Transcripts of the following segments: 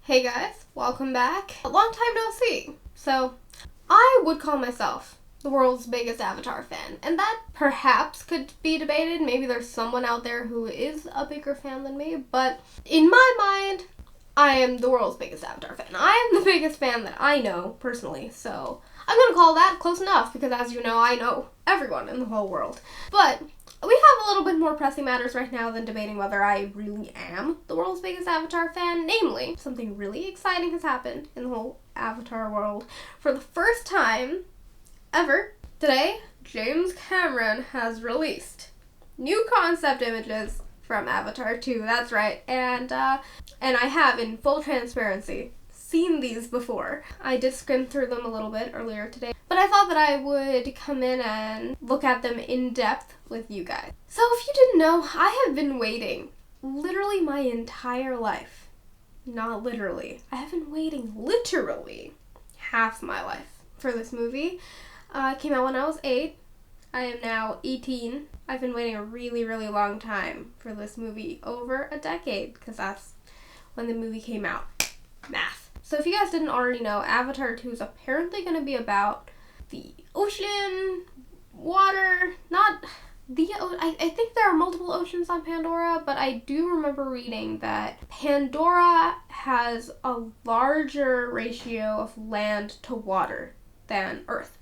Hey guys, welcome back. A long time no see. So, I would call myself the world's biggest Avatar fan, and that perhaps could be debated. Maybe there's someone out there who is a bigger fan than me, but in my mind, I am the world's biggest Avatar fan. I am the biggest fan that I know, personally, so I'm gonna call that close enough, because as you know, I know everyone in the whole world. But we have a little bit more pressing matters right now than debating whether I really am the world's biggest Avatar fan. Namely, something really exciting has happened in the whole Avatar world. For the first time ever, today, James Cameron has released new concept images from Avatar 2. That's right. And I have, in full transparency, seen these before. I did skim through them a little bit earlier today, but I thought that I would come in and look at them in depth with you guys. So if you didn't know, I have been waiting literally my entire life. Not literally. I have been waiting literally half my life for this movie. It came out when I was 8. I am now 18. I've been waiting a really, really long time for this movie, over a decade, because that's when the movie came out. Math. So if you guys didn't already know, Avatar 2 is apparently going to be about the ocean, water, not the I think there are multiple oceans on Pandora, but I do remember reading that Pandora has a larger ratio of land to water than Earth.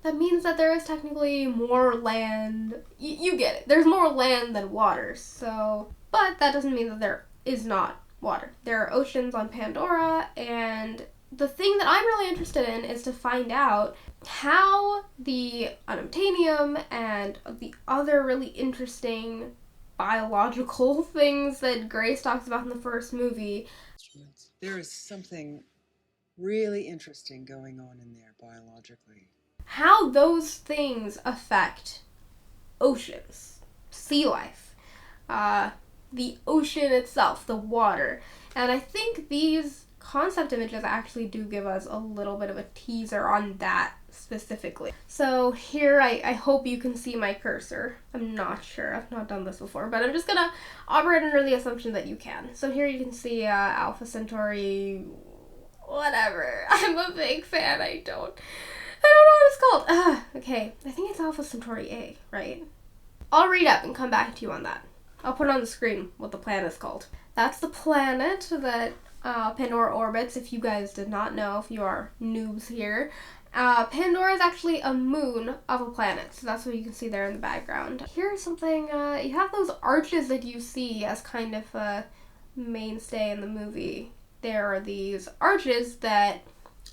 That means that there is technically more land. You get it. There's more land than water, so, but that doesn't mean that there is not water. There are oceans on Pandora, and the thing that I'm really interested in is to find out how the unobtainium and the other really interesting biological things that Grace talks about in the first movie. There is something really interesting going on in there biologically. How those things affect oceans, sea life, the ocean itself, the water. And I think these concept images actually do give us a little bit of a teaser on that specifically. So here, I hope you can see my cursor. I'm not sure, I've not done this before, but I'm just gonna operate under the assumption that you can. So here you can see Alpha Centauri, whatever. I'm a big fan, I don't know what it's called. Okay, I think it's Alpha Centauri A, right? I'll read up and come back to you on that. I'll put on the screen what the planet is called. That's the planet that Pandora orbits, if you guys did not know, if you are noobs here. Pandora is actually a moon of a planet, so that's what you can see there in the background. Here's something, you have those arches that you see as kind of a mainstay in the movie. There are these arches that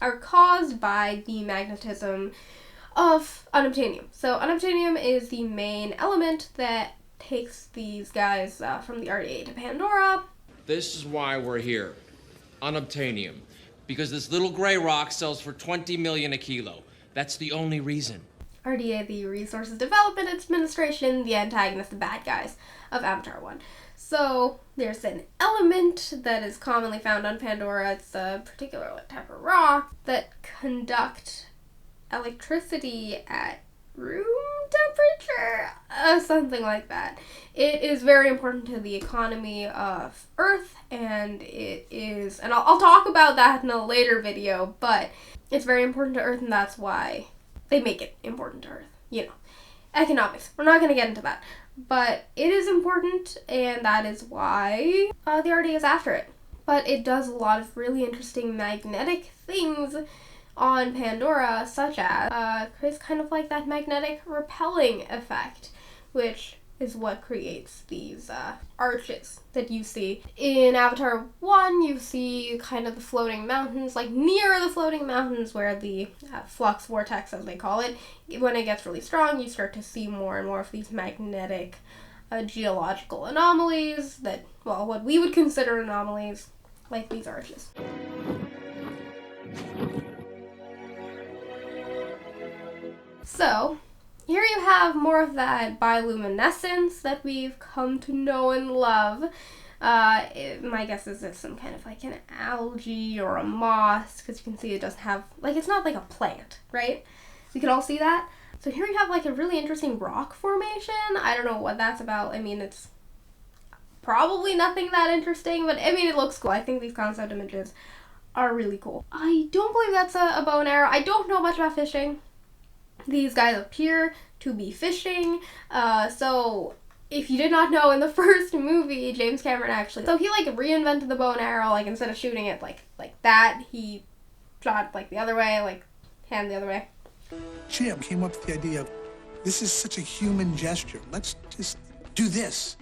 are caused by the magnetism of unobtainium. So unobtainium is the main element that takes these guys from the RDA to Pandora. This is why we're here. Unobtainium. Because this little gray rock sells for 20 million a kilo. That's the only reason. RDA, the Resources Development Administration, the antagonist, the bad guys of Avatar 1. So there's an element that is commonly found on Pandora. It's a particular type of rock that conduct electricity at room temperature, something like that. It is very important to the economy of Earth, and it is, and I'll talk about that in a later video, but it's very important to Earth, and that's why they make it important to Earth. You know, economics. We're not going to get into that, but it is important, and that is why the RDA is after it. But it does a lot of really interesting magnetic things on Pandora, such as creates kind of like that magnetic repelling effect, which is what creates these arches that you see. In Avatar 1, you see kind of the floating mountains, like near the floating mountains where the flux vortex, as they call it, when it gets really strong, you start to see more and more of these magnetic geological anomalies that, well, what we would consider anomalies, like these arches. So, here you have more of that bioluminescence that we've come to know and love. My guess is it's some kind of like an algae or a moss, because you can see it doesn't have, like, it's not like a plant, right? You can all see that? So here you have like a really interesting rock formation. I don't know what that's about. I mean, it's probably nothing that interesting, but I mean, it looks cool. I think these concept images are really cool. I don't believe that's a bow and arrow. I don't know much about fishing. These guys appear to be fishing, so if you did not know, in the first movie, James Cameron actually, so he like reinvented the bow and arrow, like instead of shooting it like that, he shot like the other way, like hand the other way. Jim came up with the idea of, this is such a human gesture. Let's just do this.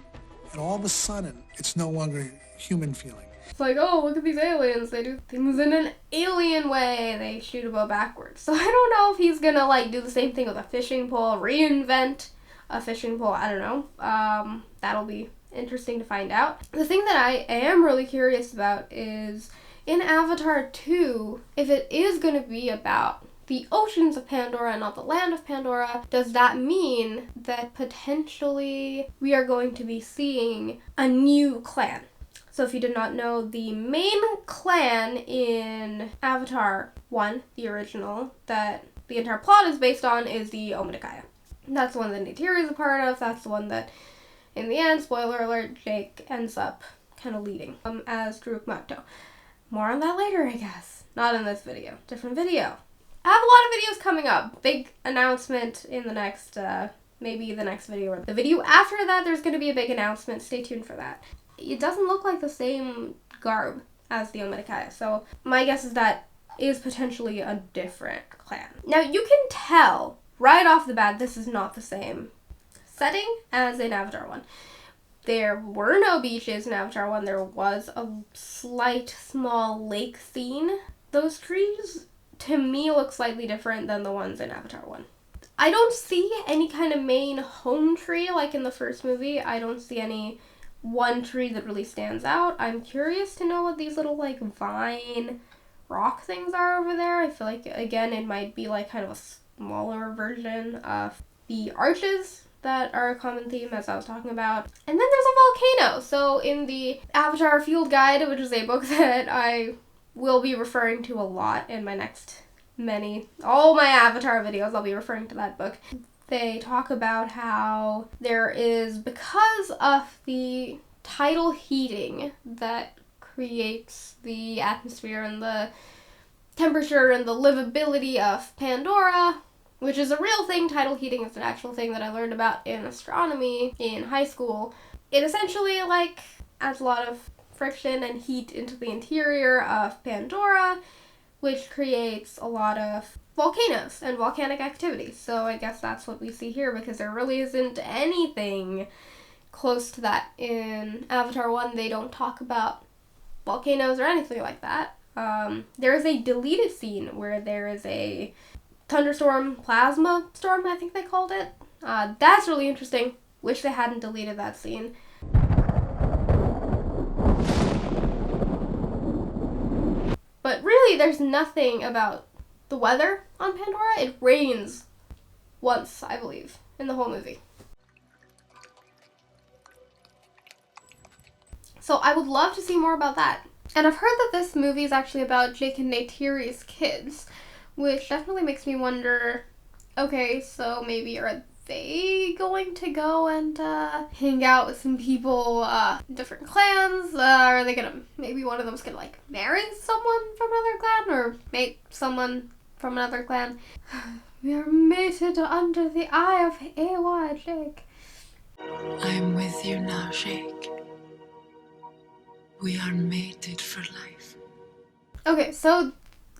And all of a sudden, it's no longer human feeling. It's like, oh, look at these aliens. They do things in an alien way. They shoot a bow backwards. So I don't know if he's gonna like do the same thing with a fishing pole, reinvent a fishing pole. I don't know. That'll be interesting to find out. The thing that I am really curious about is in Avatar 2, if it is gonna be about the oceans of Pandora and not the land of Pandora, does that mean that potentially we are going to be seeing a new clan? So if you did not know, the main clan in Avatar 1, the original, that the entire plot is based on, is the Omaticaya. That's the one that Neytiri is a part of. That's the one that, in the end, spoiler alert, Jake ends up kind of leading as Druk Makto. More on that later, I guess. Not in this video. Different video. I have a lot of videos coming up. Big announcement in the next, maybe the next video or the video after that. There's going to be a big announcement. Stay tuned for that. It doesn't look like the same garb as the Omaticaya, so my guess is that is potentially a different clan. Now you can tell right off the bat this is not the same setting as in Avatar 1. There were no beaches in Avatar 1. There was a slight small lake scene. Those trees to me look slightly different than the ones in Avatar 1. I don't see any kind of main home tree like in the first movie. I don't see any one tree that really stands out. I'm curious to know what these little like vine rock things are over there. I feel like, again, it might be like kind of a smaller version of the arches that are a common theme, as I was talking about. And then there's a volcano. So in the Avatar Field Guide, which is a book that I will be referring to a lot in my next all my Avatar videos, I'll be referring to that book. They talk about how there is, because of the tidal heating that creates the atmosphere and the temperature and the livability of Pandora, which is a real thing. Tidal heating is an actual thing that I learned about in astronomy in high school. It essentially like adds a lot of friction and heat into the interior of Pandora, which creates a lot of volcanoes and volcanic activity. So I guess that's what we see here, because there really isn't anything close to that in Avatar 1. They don't talk about volcanoes or anything like that. There is a deleted scene where there is a thunderstorm, plasma storm, I think they called it. That's really interesting. Wish they hadn't deleted that scene. But really, there's nothing about the weather on Pandora. It rains once, I believe, in the whole movie. So I would love to see more about that. And I've heard that this movie is actually about Jake and Neytiri's kids, which definitely makes me wonder, okay, so maybe are they going to go and hang out with some people, different clans? Are they gonna, maybe one of them's gonna like marry someone from another clan or mate someone from another clan? We are mated under the eye of Eywa, Jake. I am with you now, Jake. We are mated for life. Okay, so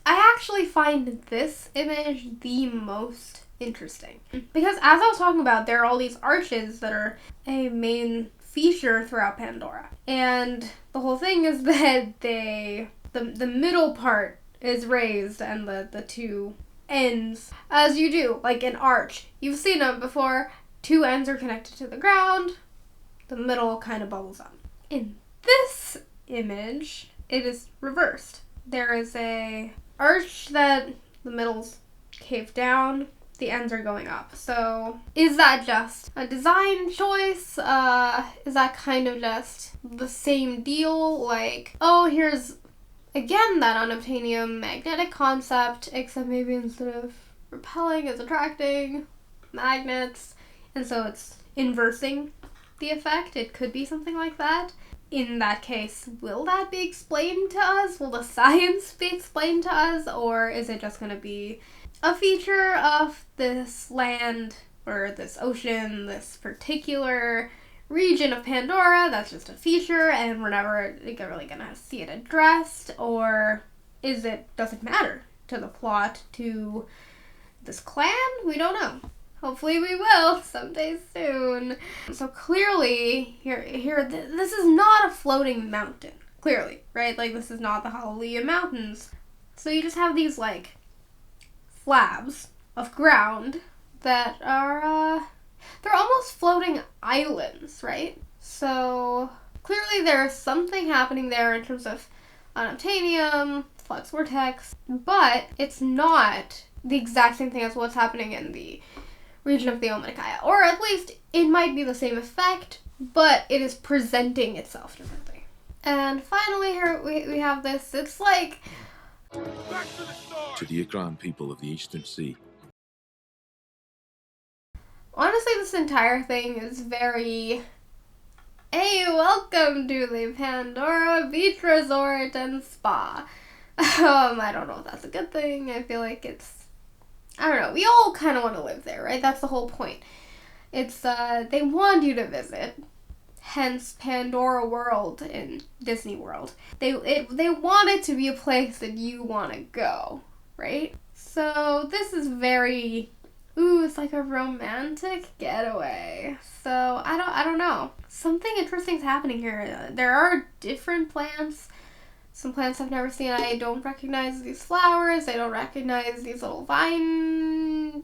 I actually find this image the most interesting, because as I was talking about, there are all these arches that are a main feature throughout Pandora, and the whole thing is that the middle part is raised and the two ends, as you do, like an arch. You've seen them before. Two ends are connected to the ground. The middle kind of bubbles up. In this image, it is reversed. There is a arch that the middle's caved down. The ends are going up. So is that just a design choice? Is that kind of just the same deal? Like, oh, here's again that unobtainium magnetic concept, except maybe instead of repelling, it's attracting magnets. And so it's inversing the effect. It could be something like that. In that case, will that be explained to us? Will the science be explained to us? Or is it just going to be a feature of this land or this ocean, this particular region of Pandora that's just a feature and we're never really going to see it addressed? Or does it matter to the plot, to this clan? We don't know. Hopefully we will someday soon. So clearly, this is not a floating mountain. Clearly, right? Like, this is not the Hallelujah Mountains. So you just have these, like, slabs of ground that are, they're almost floating islands, right? So clearly there's something happening there in terms of unobtainium, flux vortex, but it's not the exact same thing as what's happening in the region of the Omaticaya. Or at least it might be the same effect, but it is presenting itself differently. And finally here we have this, it's like... To the Igran people of the Eastern Sea. Honestly, this entire thing is very... Hey, welcome to the Pandora Beach Resort and Spa. I don't know if that's a good thing. I feel like it's... I don't know. We all kind of want to live there, right? That's the whole point. It's, they want you to visit. Hence Pandora World in Disney World. They want it to be a place that you want to go, right? So this is very... Ooh, it's like a romantic getaway. So, I don't know. Something interesting is happening here. There are different plants. Some plants I've never seen. I don't recognize these flowers. I don't recognize these little vine,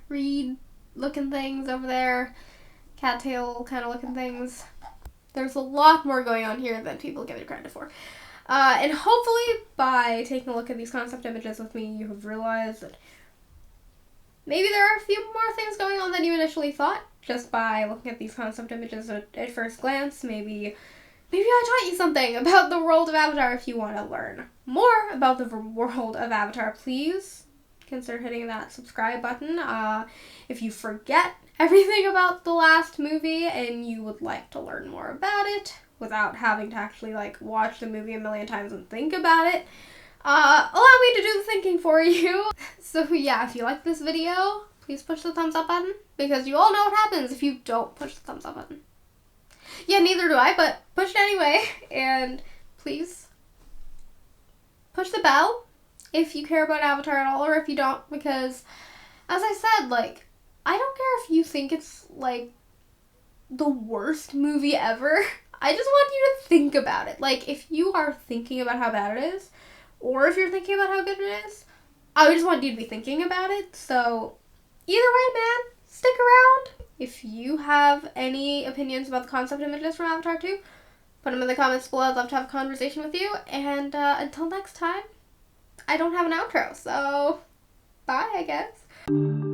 reed looking things over there. Cattail kind of looking things. There's a lot more going on here than people give it credit for. And hopefully by taking a look at these concept images with me, you have realized that maybe there are a few more things going on than you initially thought, just by looking at these concept images at first glance. Maybe I taught you something about the world of Avatar. If you want to learn more about the world of Avatar, please consider hitting that subscribe button. If you forget everything about the last movie and you would like to learn more about it without having to actually, like, watch the movie a million times and think about it, allow me to do the thinking for you. So yeah, if you like this video, please push the thumbs up button, because you all know what happens if you don't push the thumbs up button. Yeah, neither do I, but push it anyway. And please push the bell if you care about Avatar at all, or if you don't, because as I said, like, I don't care if you think it's, like, the worst movie ever. I just want you to think about it. Like, if you are thinking about how bad it is, or if you're thinking about how good it is, I just want you to be thinking about it. So either way, man, stick around. If you have any opinions about the concept images from Avatar 2, put them in the comments below. I'd love to have a conversation with you. And until next time, I don't have an outro, so bye, I guess.